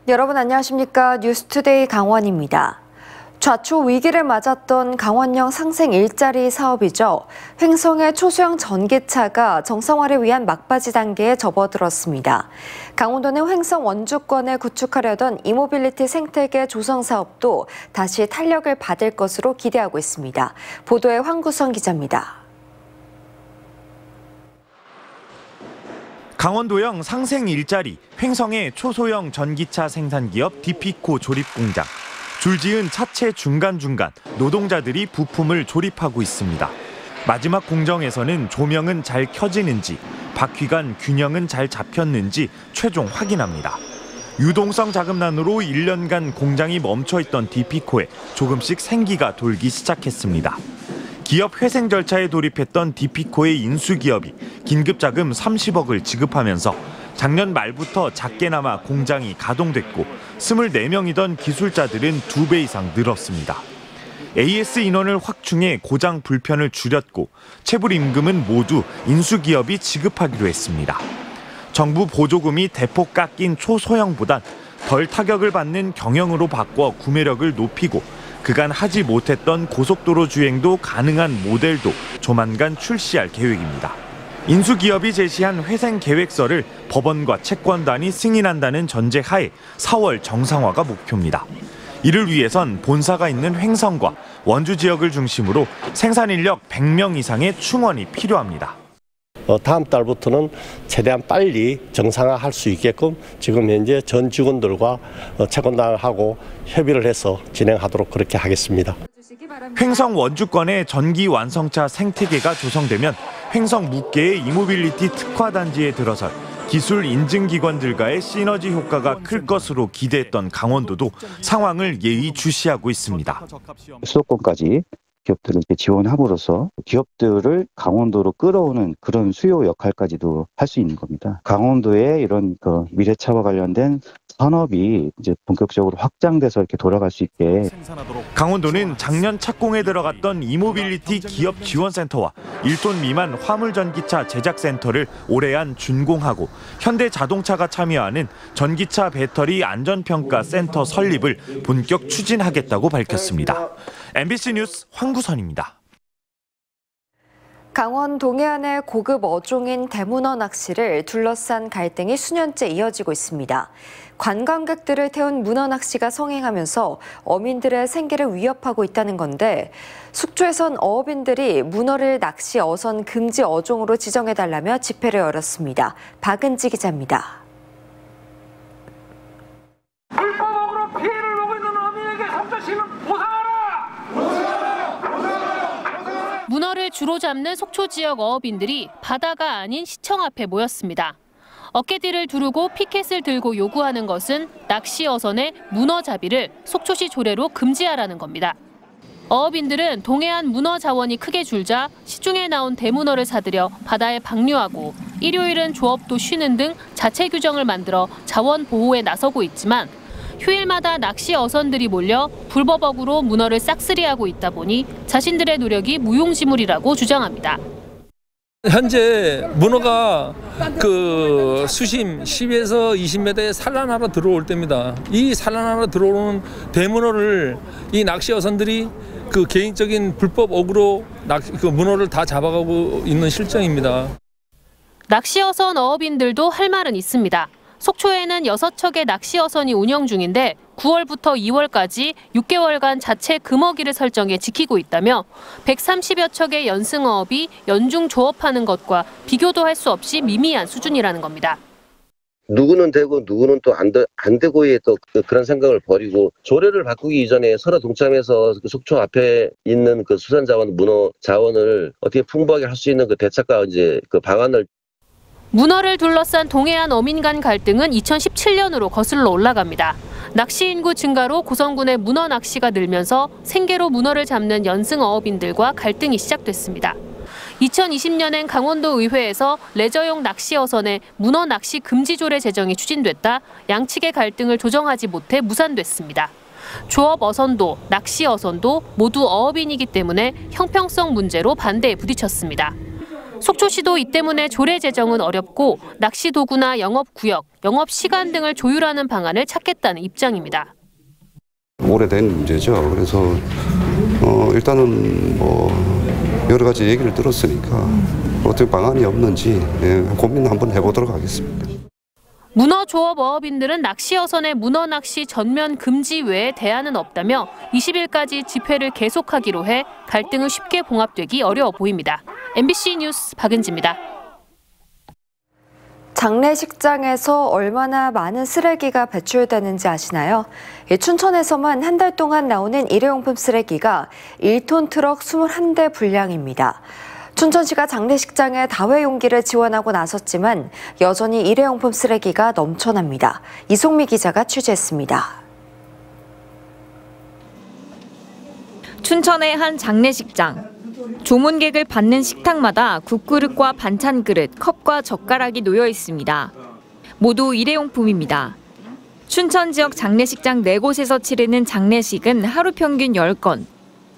여러분 안녕하십니까? 뉴스투데이 강원입니다. 좌초 위기를 맞았던 강원형 상생 일자리 사업이죠. 횡성의 초소형 전기차가 정상화를 위한 막바지 단계에 접어들었습니다. 강원도는 횡성 원주권에 구축하려던 이모빌리티 생태계 조성 사업도 다시 탄력을 받을 것으로 기대하고 있습니다. 보도에 황구선 기자입니다. 강원도형 상생 일자리, 횡성의 초소형 전기차 생산기업 디피코 조립공장. 줄지은 차체 중간중간 노동자들이 부품을 조립하고 있습니다. 마지막 공정에서는 조명은 잘 켜지는지, 바퀴간 균형은 잘 잡혔는지 최종 확인합니다. 유동성 자금난으로 1년간 공장이 멈춰있던 디피코에 조금씩 생기가 돌기 시작했습니다. 기업 회생 절차에 돌입했던 디피코의 인수기업이 긴급자금 30억을 지급하면서 작년 말부터 작게나마 공장이 가동됐고 24명이던 기술자들은 2배 이상 늘었습니다. AS 인원을 확충해 고장 불편을 줄였고 체불 임금은 모두 인수기업이 지급하기로 했습니다. 정부 보조금이 대폭 깎인 초소형보단 덜 타격을 받는 경영으로 바꿔 구매력을 높이고 그간 하지 못했던 고속도로 주행도 가능한 모델도 조만간 출시할 계획입니다. 인수기업이 제시한 회생 계획서를 법원과 채권단이 승인한다는 전제 하에 4월 정상화가 목표입니다. 이를 위해선 본사가 있는 횡성과 원주 지역을 중심으로 생산인력 100명 이상의 충원이 필요합니다. 다음 달부터는 최대한 빨리 정상화할 수 있게끔 지금 현재 전 직원들과 채권단하고 협의를 해서 진행하도록 그렇게 하겠습니다. 횡성 원주권의 전기 완성차 생태계가 조성되면 횡성 묵계의 이모빌리티 특화단지에 들어설 기술 인증기관들과의 시너지 효과가 클 것으로 기대했던 강원도도 상황을 예의주시하고 있습니다. 수도권까지 기업들을 이렇게 지원함으로써 기업들을 강원도로 끌어오는 그런 수요 역할까지도 할 수 있는 겁니다. 강원도의 이런 미래차와 관련된 산업이 이제 본격적으로 확장돼서 이렇게 돌아갈 수 있게. 강원도는 작년 착공에 들어갔던 이모빌리티 기업 지원센터와 1톤 미만 화물전기차 제작센터를 올해 안 준공하고 현대자동차가 참여하는 전기차 배터리 안전평가 센터 설립을 본격 추진하겠다고 밝혔습니다. MBC 뉴스 황구선입니다. 강원 동해안의 고급 어종인 대문어 낚시를 둘러싼 갈등이 수년째 이어지고 있습니다. 관광객들을 태운 문어 낚시가 성행하면서 어민들의 생계를 위협하고 있다는 건데 속초에선 어업인들이 문어를 낚시 어선 금지 어종으로 지정해달라며 집회를 열었습니다. 박은지 기자입니다. 불법으로 피해를 보고 있는 어민에게 속초시는 보상하라! 문어를 주로 잡는 속초 지역 어업인들이 바다가 아닌 시청 앞에 모였습니다. 어깨띠를 두르고 피켓을 들고 요구하는 것은 낚시 어선의 문어 잡이를 속초시 조례로 금지하라는 겁니다. 어업인들은 동해안 문어 자원이 크게 줄자 시중에 나온 대문어를 사들여 바다에 방류하고 일요일은 조업도 쉬는 등 자체 규정을 만들어 자원 보호에 나서고 있지만 휴일마다 낚시 어선들이 몰려 불법어구로 문어를 싹쓸이하고 있다 보니 자신들의 노력이 무용지물이라고 주장합니다. 현재 문어가 수심 10에서 20m에 산란하러 들어올 때입니다. 이 산란하러 들어오는 대문어를 이 낚시 어선들이 개인적인 불법 어구로 문어를 다 잡아가고 있는 실정입니다. 낚시 어선 어업인들도 할 말은 있습니다. 속초에는 6척의 낚시 어선이 운영 중인데 9월부터 2월까지 6개월간 자체 금어기를 설정해 지키고 있다며 130여 척의 연승어업이 연중 조업하는 것과 비교도 할 수 없이 미미한 수준이라는 겁니다. 누구는 되고 누구는 또 안 되고의 또 그런 생각을 버리고 조례를 바꾸기 이전에 서로 동참해서 속초 앞에 있는 수산 자원, 문어 자원을 어떻게 풍부하게 할 수 있는 대책과 이제 방안을. 문어를 둘러싼 동해안 어민 간 갈등은 2017년으로 거슬러 올라갑니다. 낚시 인구 증가로 고성군의 문어 낚시가 늘면서 생계로 문어를 잡는 연승 어업인들과 갈등이 시작됐습니다. 2020년엔 강원도 의회에서 레저용 낚시 어선의 문어 낚시 금지 조례 제정이 추진됐다 양측의 갈등을 조정하지 못해 무산됐습니다. 조업 어선도 낚시 어선도 모두 어업인이기 때문에 형평성 문제로 반대에 부딪혔습니다. 속초시도 이 때문에 조례 제정은 어렵고 낚시 도구나 영업구역, 영업시간 등을 조율하는 방안을 찾겠다는 입장입니다. 오래된 문제죠. 그래서 일단은 여러 가지 얘기를 들었으니까 어떻게 방안이 없는지 고민 한번 해보도록 하겠습니다. 문어 조업 어업인들은 낚시 어선의 문어 낚시 전면 금지 외에 대안은 없다며 20일까지 집회를 계속하기로 해 갈등은 쉽게 봉합되기 어려워 보입니다. MBC 뉴스 박은지입니다. 장례식장에서 얼마나 많은 쓰레기가 배출되는지 아시나요? 춘천에서만 한 달 동안 나오는 일회용품 쓰레기가 1톤 트럭 21대 분량입니다. 춘천시가 장례식장에 다회용기를 지원하고 나섰지만 여전히 일회용품 쓰레기가 넘쳐납니다. 이송미 기자가 취재했습니다. 춘천의 한 장례식장. 조문객을 받는 식탁마다 국그릇과 반찬 그릇, 컵과 젓가락이 놓여 있습니다. 모두 일회용품입니다. 춘천 지역 장례식장 4곳에서 치르는 장례식은 하루 평균 10건.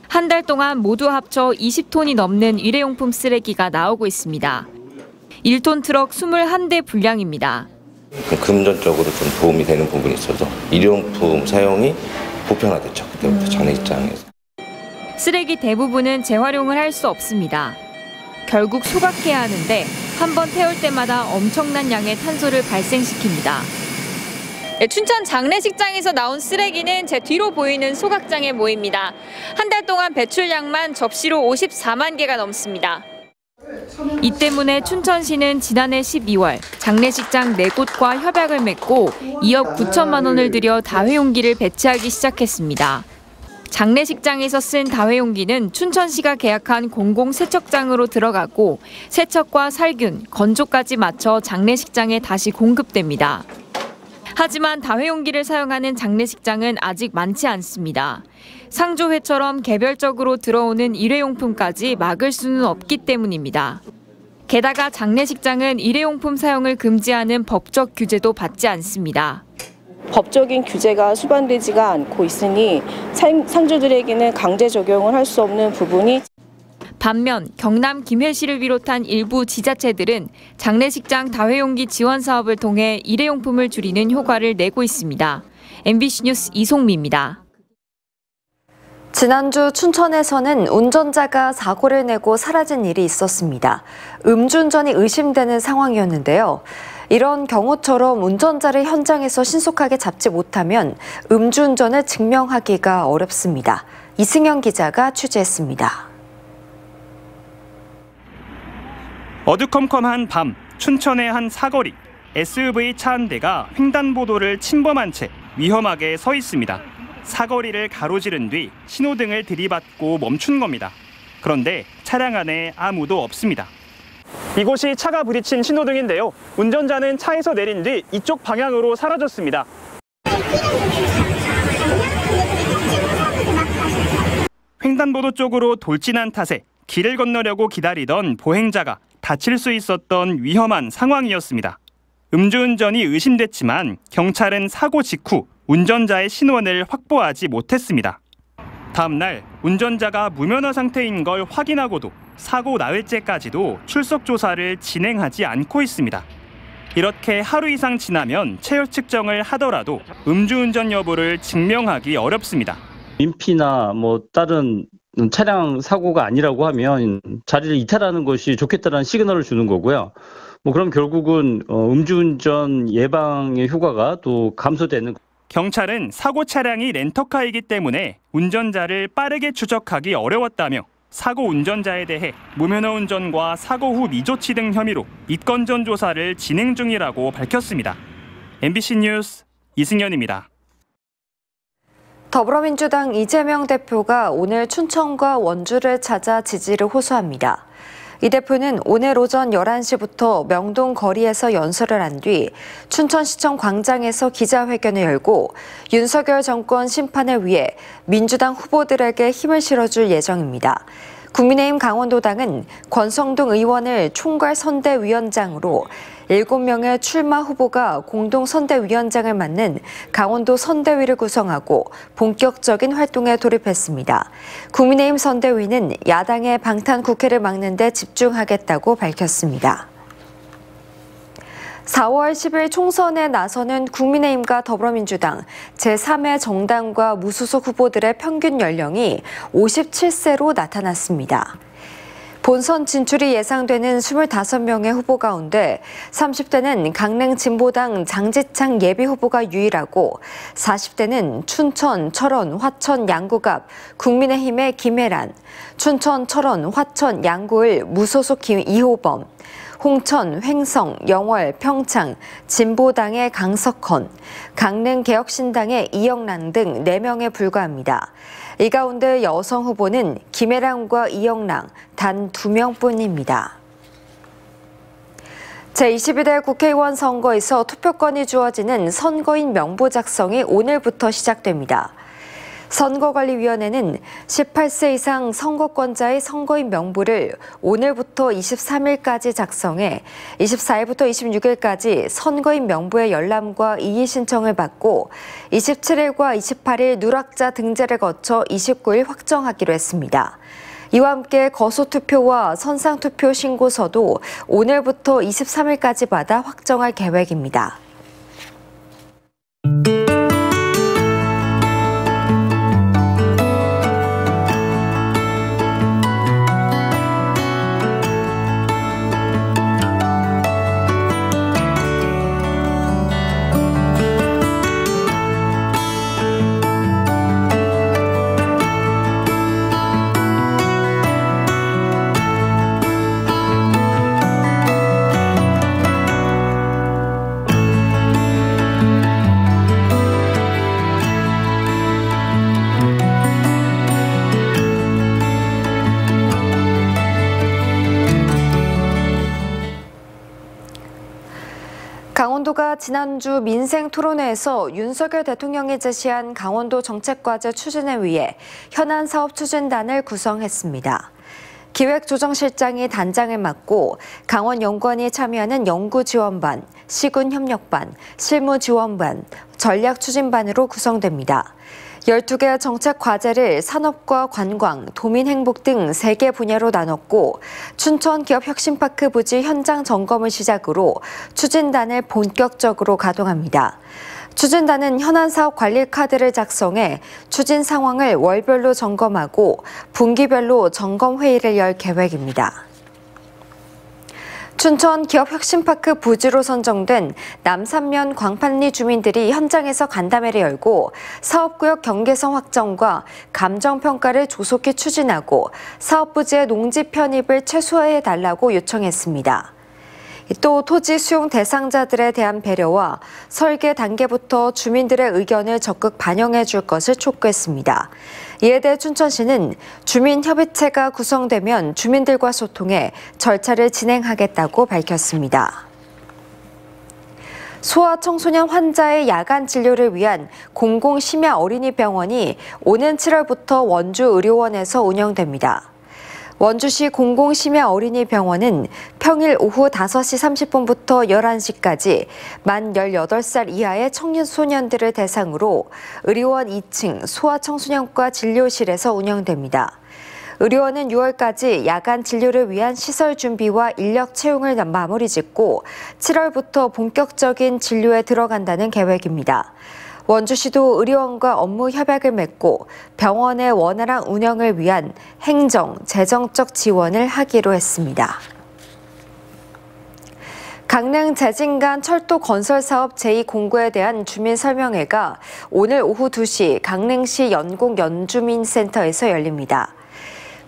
한 달 동안 모두 합쳐 20톤이 넘는 일회용품 쓰레기가 나오고 있습니다. 1톤 트럭 21대 분량입니다. 금전적으로 좀 도움이 되는 부분이 있어서 일회용품 사용이 보편화됐죠. 그때부터 장례식장에서. 쓰레기 대부분은 재활용을 할 수 없습니다. 결국 소각해야 하는데 한 번 태울 때마다 엄청난 양의 탄소를 발생시킵니다. 춘천 장례식장에서 나온 쓰레기는 제 뒤로 보이는 소각장에 모입니다. 한 달 동안 배출량만 접시로 54만 개가 넘습니다. 이 때문에 춘천시는 지난해 12월 장례식장 4곳과 협약을 맺고 2억 9천만 원을 들여 다회용기를 배치하기 시작했습니다. 장례식장에서 쓴 다회용기는 춘천시가 계약한 공공세척장으로 들어가고 세척과 살균, 건조까지 마쳐 장례식장에 다시 공급됩니다. 하지만 다회용기를 사용하는 장례식장은 아직 많지 않습니다. 상조회처럼 개별적으로 들어오는 일회용품까지 막을 수는 없기 때문입니다. 게다가 장례식장은 일회용품 사용을 금지하는 법적 규제도 받지 않습니다. 법적인 규제가 수반되지가 않고 있으니 상주들에게는 강제 적용을 할 수 없는 부분이 반면 경남 김해시를 비롯한 일부 지자체들은 장례식장 다회용기 지원 사업을 통해 일회용품을 줄이는 효과를 내고 있습니다. MBC 뉴스 이송미입니다. 지난주 춘천에서는 운전자가 사고를 내고 사라진 일이 있었습니다. 음주운전이 의심되는 상황이었는데요. 이런 경우처럼 운전자를 현장에서 신속하게 잡지 못하면 음주운전을 증명하기가 어렵습니다. 이승현 기자가 취재했습니다. 어두컴컴한 밤, 춘천의 한 사거리. SUV 차 한 대가 횡단보도를 침범한 채 위험하게 서 있습니다. 사거리를 가로지른 뒤 신호등을 들이받고 멈춘 겁니다. 그런데 차량 안에 아무도 없습니다. 이곳이 차가 부딪힌 신호등인데요. 운전자는 차에서 내린 뒤 이쪽 방향으로 사라졌습니다. 횡단보도 쪽으로 돌진한 탓에 길을 건너려고 기다리던 보행자가 다칠 수 있었던 위험한 상황이었습니다. 음주운전이 의심됐지만 경찰은 사고 직후 운전자의 신원을 확보하지 못했습니다. 다음 날 운전자가 무면허 상태인 걸 확인하고도 사고 나흘째까지도 출석 조사를 진행하지 않고 있습니다. 이렇게 하루 이상 지나면 체력 측정을 하더라도 음주운전 여부를 증명하기 어렵습니다. 민피나 다른 차량 사고가 아니라고 하면 자리를 이탈하는 것이 좋겠다는 시그널을 주는 거고요. 그럼 결국은 음주운전 예방의 효과가 또 감소되는. 경찰은 사고 차량이 렌터카이기 때문에 운전자를 빠르게 추적하기 어려웠다며 사고 운전자에 대해 무면허 운전과 사고 후 미조치 등 혐의로 입건전 조사를 진행 중이라고 밝혔습니다. MBC 뉴스 이승현입니다. 더불어민주당 이재명 대표가 오늘 춘천과 원주를 찾아 지지를 호소합니다. 이 대표는 오늘 오전 11시부터 명동 거리에서 연설을 한 뒤 춘천시청 광장에서 기자회견을 열고 윤석열 정권 심판을 위해 민주당 후보들에게 힘을 실어줄 예정입니다. 국민의힘 강원도당은 권성동 의원을 총괄 선대위원장으로 7명의 출마 후보가 공동 선대위원장을 맡는 강원도 선대위를 구성하고 본격적인 활동에 돌입했습니다. 국민의힘 선대위는 야당의 방탄 국회를 막는 데 집중하겠다고 밝혔습니다. 4월 10일 총선에 나서는 국민의힘과 더불어민주당 제3의 정당과 무소속 후보들의 평균 연령이 57세로 나타났습니다. 본선 진출이 예상되는 25명의 후보 가운데 30대는 강릉 진보당 장지창 예비후보가 유일하고 40대는 춘천, 철원, 화천, 양구갑 국민의힘의 김혜란, 춘천, 철원, 화천, 양구을 무소속 이호범, 홍천, 횡성, 영월, 평창, 진보당의 강석헌, 강릉개혁신당의 이영란 등 4명에 불과합니다. 이 가운데 여성 후보는 김혜란과 이영랑 단 2명뿐입니다. 제22대 국회의원 선거에서 투표권이 주어지는 선거인 명부 작성이 오늘부터 시작됩니다. 선거관리위원회는 18세 이상 선거권자의 선거인 명부를 오늘부터 23일까지 작성해 24일부터 26일까지 선거인 명부의 열람과 이의 신청을 받고 27일과 28일 누락자 등재를 거쳐 29일 확정하기로 했습니다. 이와 함께 거소투표와 선상투표 신고서도 오늘부터 23일까지 받아 확정할 계획입니다. 강원도가 지난주 민생토론회에서 윤석열 대통령이 제시한 강원도 정책과제 추진을 위해 현안 사업 추진단을 구성했습니다. 기획조정실장이 단장을 맡고 강원연구원이 참여하는 연구지원반, 시군협력반, 실무지원반, 전략추진반으로 구성됩니다. 12개 정책 과제를 산업과 관광, 도민행복 등 3개 분야로 나눴고 춘천기업혁신파크 부지 현장 점검을 시작으로 추진단을 본격적으로 가동합니다. 추진단은 현안 사업 관리 카드를 작성해 추진 상황을 월별로 점검하고 분기별로 점검 회의를 열 계획입니다. 춘천 기업혁신파크 부지로 선정된 남산면 광판리 주민들이 현장에서 간담회를 열고 사업구역 경계선 확정과 감정평가를 조속히 추진하고 사업부지의 농지 편입을 최소화해달라고 요청했습니다. 또 토지 수용 대상자들에 대한 배려와 설계 단계부터 주민들의 의견을 적극 반영해 줄 것을 촉구했습니다. 이에 대해 춘천시는 주민협의체가 구성되면 주민들과 소통해 절차를 진행하겠다고 밝혔습니다. 소아청소년 환자의 야간 진료를 위한 공공심야 어린이병원이 오는 7월부터 원주의료원에서 운영됩니다. 원주시 공공심야 어린이병원은 평일 오후 5시 30분부터 11시까지 만 18살 이하의 청소년들을 대상으로 의료원 2층 소아청소년과 진료실에서 운영됩니다. 의료원은 6월까지 야간 진료를 위한 시설 준비와 인력 채용을 마무리 짓고 7월부터 본격적인 진료에 들어간다는 계획입니다. 원주시도 의료원과 업무 협약을 맺고 병원의 원활한 운영을 위한 행정, 재정적 지원을 하기로 했습니다. 강릉 재진간 철도 건설 사업 제2공고에 대한 주민 설명회가 오늘 오후 2시 강릉시 연곡연주민센터에서 열립니다.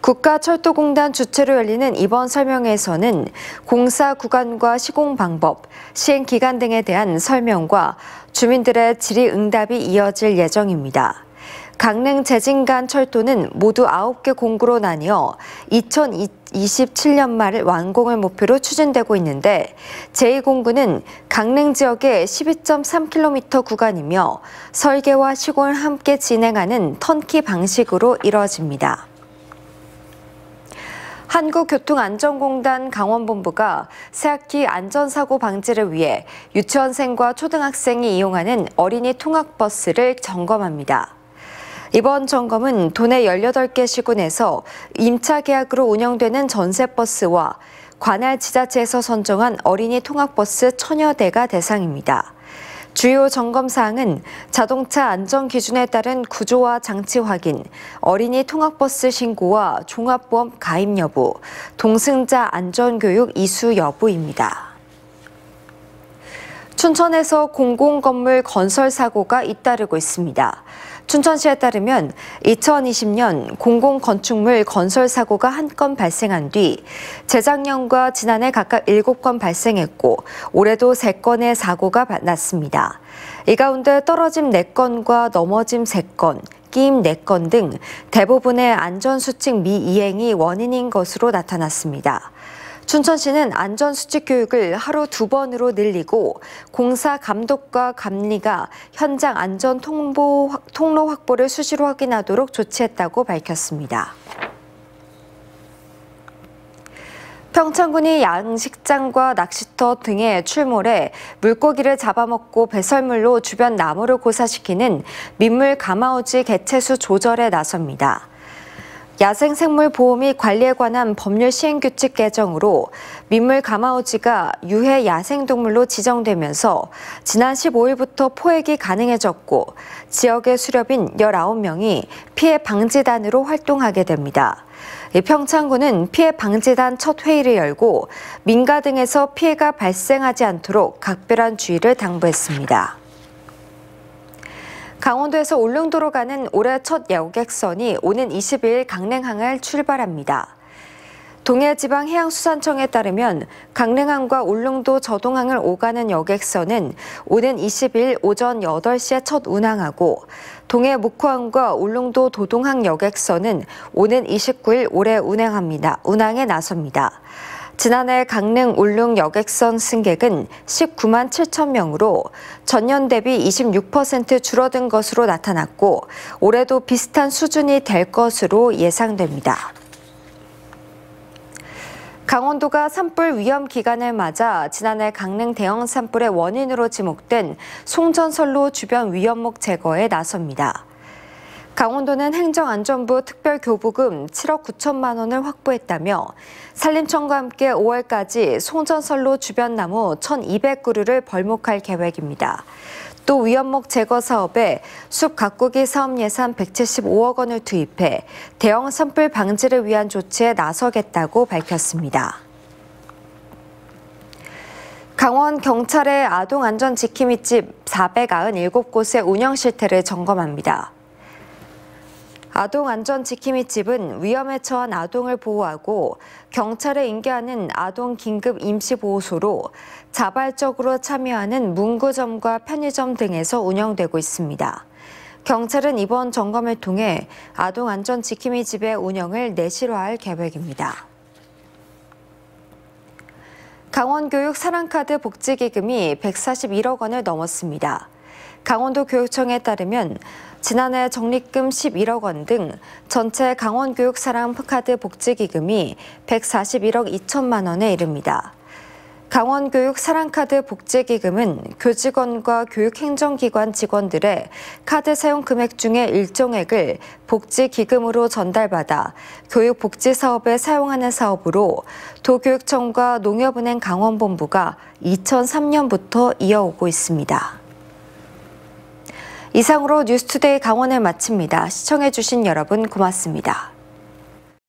국가철도공단 주최로 열리는 이번 설명회에서는 공사 구간과 시공 방법, 시행 기간 등에 대한 설명과 주민들의 질의응답이 이어질 예정입니다. 강릉 재진간 철도는 모두 9개 공구로 나뉘어 2027년 말 완공을 목표로 추진되고 있는데 제2공구는 강릉 지역의 12.3km 구간이며 설계와 시공을 함께 진행하는 턴키 방식으로 이뤄집니다. 한국교통안전공단 강원본부가 새학기 안전사고 방지를 위해 유치원생과 초등학생이 이용하는 어린이 통학버스를 점검합니다. 이번 점검은 도내 18개 시군에서 임차 계약으로 운영되는 전세버스와 관할 지자체에서 선정한 어린이 통학버스 1000여 대가 대상입니다. 주요 점검 사항은 자동차 안전 기준에 따른 구조와 장치 확인, 어린이 통학버스 신고와 종합보험 가입 여부, 동승자 안전교육 이수 여부입니다. 춘천에서 공공건물 건설 사고가 잇따르고 있습니다. 춘천시에 따르면 2020년 공공건축물 건설 사고가 1건 발생한 뒤 재작년과 지난해 각각 7건 발생했고 올해도 3건의 사고가 났습니다. 이 가운데 떨어짐 4건과 넘어짐 3건, 끼임 4건 등 대부분의 안전수칙 미이행이 원인인 것으로 나타났습니다. 춘천시는 안전수칙 교육을 하루 2번으로 늘리고 공사 감독과 감리가 현장 안전 통로 확보를 수시로 확인하도록 조치했다고 밝혔습니다. 평창군이 양식장과 낚시터 등에 출몰해 물고기를 잡아먹고 배설물로 주변 나무를 고사시키는 민물 가마우지 개체수 조절에 나섭니다. 야생생물 보호 및 관리에 관한 법률 시행규칙 개정으로 민물 가마우지가 유해 야생동물로 지정되면서 지난 15일부터 포획이 가능해졌고 지역의 수렵인 19명이 피해 방지단으로 활동하게 됩니다. 평창군은 피해 방지단 첫 회의를 열고 민가 등에서 피해가 발생하지 않도록 각별한 주의를 당부했습니다. 강원도에서 울릉도로 가는 올해 첫 여객선이 오는 22일 강릉항을 출발합니다. 동해지방해양수산청에 따르면 강릉항과 울릉도 저동항을 오가는 여객선은 오는 20일 오전 8시에 첫 운항하고 동해묵호항과 울릉도 도동항 여객선은 오는 29일 올해 운항에 나섭니다. 지난해 강릉 울릉 여객선 승객은 19만 7천 명으로 전년 대비 26% 줄어든 것으로 나타났고 올해도 비슷한 수준이 될 것으로 예상됩니다. 강원도가 산불 위험 기간을 맞아 지난해 강릉 대형 산불의 원인으로 지목된 송전선로 주변 위험목 제거에 나섭니다. 강원도는 행정안전부 특별교부금 7억 9천만 원을 확보했다며 산림청과 함께 5월까지 송전선로 주변 나무 1,200그루를 벌목할 계획입니다. 또 위험목 제거 사업에 숲 가꾸기 사업 예산 175억 원을 투입해 대형 산불 방지를 위한 조치에 나서겠다고 밝혔습니다. 강원 경찰의 아동안전지킴이집 497곳의 운영 실태를 점검합니다. 아동안전지킴이집은 위험에 처한 아동을 보호하고 경찰에 인계하는 아동 긴급 임시보호소로 자발적으로 참여하는 문구점과 편의점 등에서 운영되고 있습니다. 경찰은 이번 점검을 통해 아동안전지킴이집의 운영을 내실화할 계획입니다. 강원교육 사랑카드 복지기금이 141억 원을 넘었습니다. 강원도 교육청에 따르면 지난해 적립금 11억 원 등 전체 강원교육 사랑카드 복지기금이 141억 2천만 원에 이릅니다. 강원교육 사랑카드 복지기금은 교직원과 교육행정기관 직원들의 카드 사용 금액 중에 일정액을 복지기금으로 전달받아 교육복지사업에 사용하는 사업으로 도교육청과 농협은행 강원본부가 2003년부터 이어오고 있습니다. 이상으로 뉴스투데이 강원을 마칩니다. 시청해주신 여러분 고맙습니다.